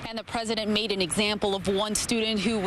And the president made an example of one student who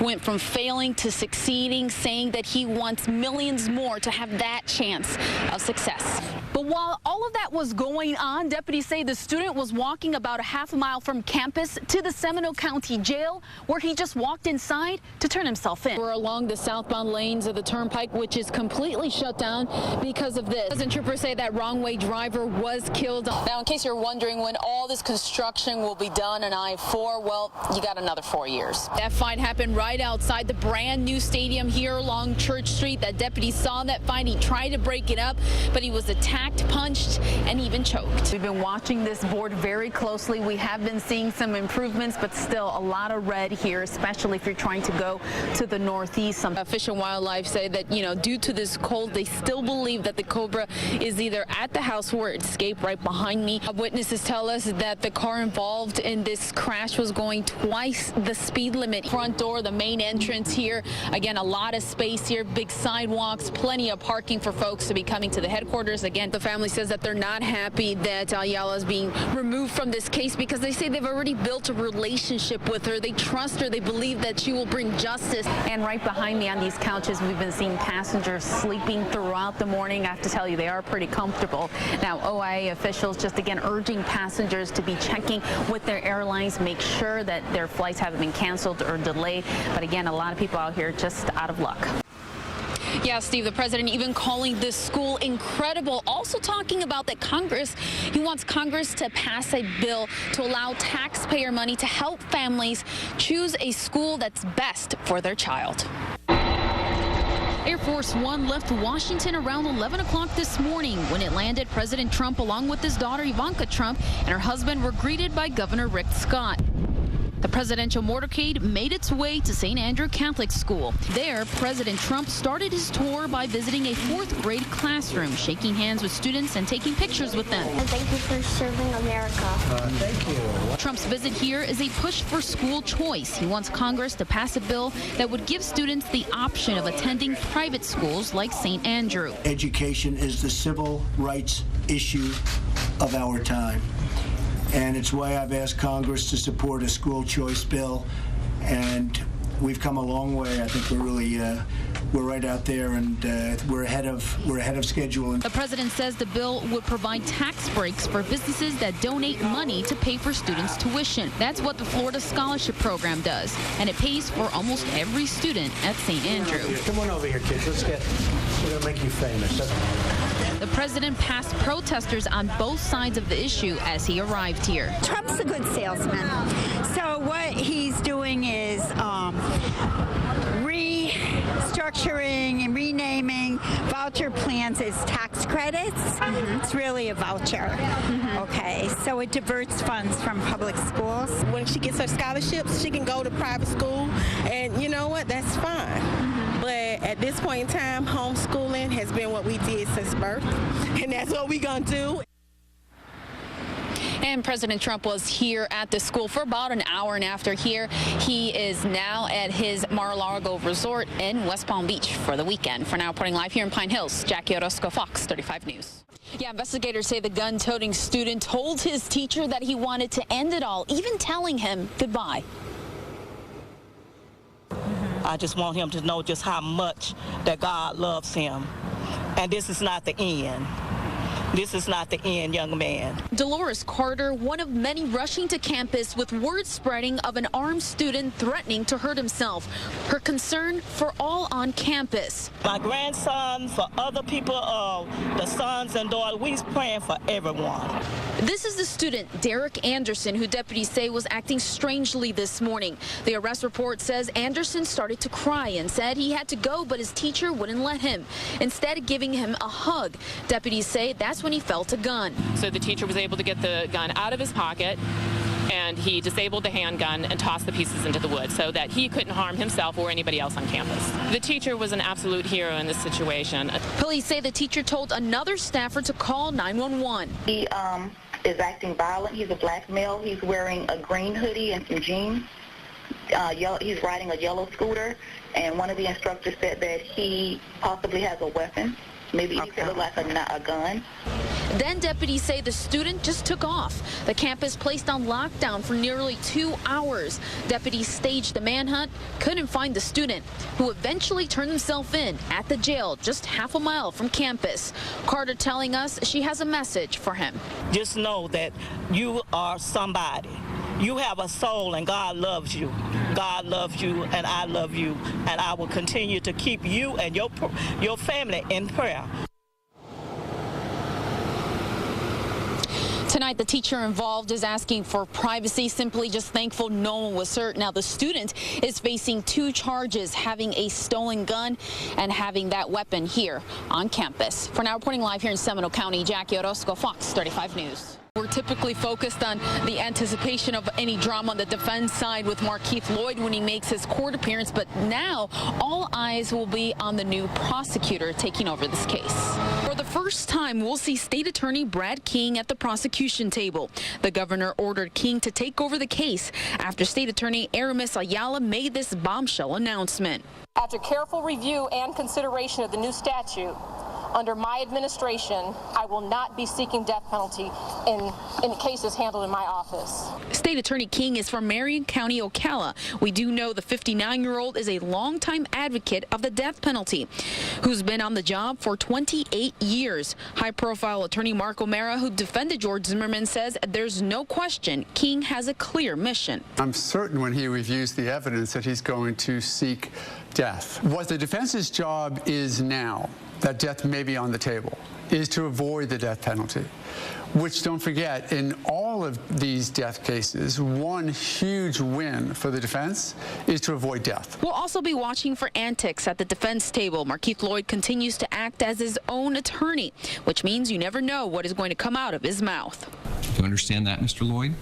went from failing to succeeding, saying that he wants millions more to have that chance of success. But while all of that was going on, deputies say the student was walking about a half a mile from campus to the Seminole County Jail, where he just walked inside to turn himself in. We're along the southbound lanes of the turnpike, which is completely shut down because of this. Doesn't troopers say that wrong-way driver was killed? Now, in case you're wondering when all this construction will be done on I-4, well, you got another 4 years. That fight happened right outside the brand new stadium here along Church Street. That deputy saw that fight. He tried to break it up, but he was attacked, punched, and even choked. We've been watching this board very closely. We have been seeing some improvements, but still a lot of red here, especially if you're trying to go to the northeast. Some Fish and Wildlife say that, due to this cold, they still believe that the cobra is either at the house where it escaped right behind me. Witnesses tell us that the car involved in this crash was going twice the speed limit. Front door, the main entrance here. Again, a lot of space here, big sidewalks, plenty of parking for folks to be coming to the headquarters. Again, the family says that they're not happy that Ayala is being removed from this case because they say they've already built a relationship with her. They trust her. They believe that she will bring justice. And right behind me on these couches, we've been seeing passengers sleeping throughout the morning. I have to tell you, they are pretty comfortable. Now, OIA officials just again urging passengers to be checking with their airlines, make sure that their flights haven't been canceled or delayed. But again, a lot of people out here just out of luck. Yeah, Steve, the president even calling this school incredible. Also talking about that he wants Congress to pass a bill to allow taxpayer money to help families choose a school that's best for their child. Air Force One left Washington around 11 o'clock this morning. When it landed, President Trump, along with his daughter Ivanka Trump and her husband, were greeted by Governor Rick Scott. The presidential motorcade made its way to St. Andrew Catholic School. There, President Trump started his tour by visiting a 4th grade classroom, shaking hands with students and taking pictures with them. And thank you for serving America. Thank you. Trump's visit here is a push for school choice. He wants Congress to pass a bill that would give students the option of attending private schools like St. Andrew. Education is the civil rights issue of our time. And it's why I've asked Congress to support a school choice bill, and we've come a long way. I think we're really we're right out there, and we're ahead of schedule. The president says the bill would provide tax breaks for businesses that donate money to pay for students' tuition. That's what the Florida Scholarship Program does, and it pays for almost every student at St. Andrew. Come on over here, kids. We're gonna make you famous. The president passed protesters on both sides of the issue as he arrived here. Trump's a good salesman. So what he's doing is restructuring and renaming voucher plans as tax credits. It's really a voucher. Okay, so it diverts funds from public schools. When she gets her scholarships, she can go to private school, and you know what? That's fine. But at this point in time, homeschooling has been what we did since birth, and that's what we're going to do. And President Trump was here at the school for about an hour, and after here, he is now at his Mar-a-Lago resort in West Palm Beach for the weekend. For now, reporting live here in Pine Hills, Jackie Orozco, Fox 35 News. Yeah, investigators say the gun-toting student told his teacher that he wanted to end it all, even telling him goodbye. I just want him to know just how much that God loves him. And this is not the end. This is not the end, young man. Dolores Carter, one of many rushing to campus with word spreading of an armed student threatening to hurt himself. Her concern for all on campus. My grandson, for other people, the sons and daughters, we're praying for everyone. This is the student, Derek Anderson, who deputies say was acting strangely this morning. The arrest report says Anderson started to cry and said he had to go, but his teacher wouldn't let him, instead giving him a hug. Deputies say that's when he felt a gun. So the teacher was able to get the gun out of his pocket, and he disabled the handgun and tossed the pieces into the woods so that he couldn't harm himself or anybody else on campus. The teacher was an absolute hero in this situation. Police say the teacher told another staffer to call 911. He is acting violent. He's a black male. He's wearing a green hoodie and some jeans. He's riding a yellow scooter, and one of the instructors said that he possibly has a weapon. Maybe he could look like a gun. Then deputies say the student just took off. The campus placed on lockdown for nearly 2 hours. Deputies staged the manhunt, couldn't find the student, who eventually turned himself in at the jail just half a mile from campus. Carter telling us she has a message for him. Just know that you are somebody. You have a soul, and God loves you. God loves you, and I love you, and I will continue to keep you and your family in prayer. Tonight, the teacher involved is asking for privacy, simply just thankful no one was hurt. Now, the student is facing 2 charges, having a stolen gun and having that weapon here on campus. For now, reporting live here in Seminole County, Jackie Orozco, Fox 35 News. We're typically focused on the anticipation of any drama on the defense side with Markeith Lloyd when he makes his court appearance, but now all eyes will be on the new prosecutor taking over this case. For the first time, we'll see State Attorney Brad King at the prosecution table. The governor ordered King to take over the case after State Attorney Aramis Ayala made this bombshell announcement. After careful review and consideration of the new statute, under my administration, I will not be seeking death penalty in cases handled in my office. State Attorney King is from Marion County, Ocala. We do know the 59-year-old is a longtime advocate of the death penalty, who's been on the job for 28 years. High-profile attorney Mark O'Mara, who defended George Zimmerman, says there's no question King has a clear mission. I'm certain when he reviews the evidence that he's going to seek death. What the defense's job is now, that death may be on the table, is to avoid the death penalty, which, don't forget, in all of these death cases, one huge win for the defense is to avoid death. We'll also be watching for antics at the defense table. Markeith Lloyd continues to act as his own attorney, which means you never know what is going to come out of his mouth. Do you understand that, Mr. Lloyd?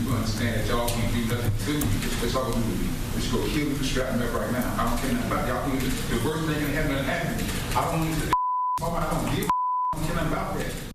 You understand that y'all can't do nothing to me. That's all I'm going to do. Just go kill me for strapping up right now. I don't care nothing about y'all. The worst thing that happened to me. I don't need to I don't give a nothing about that.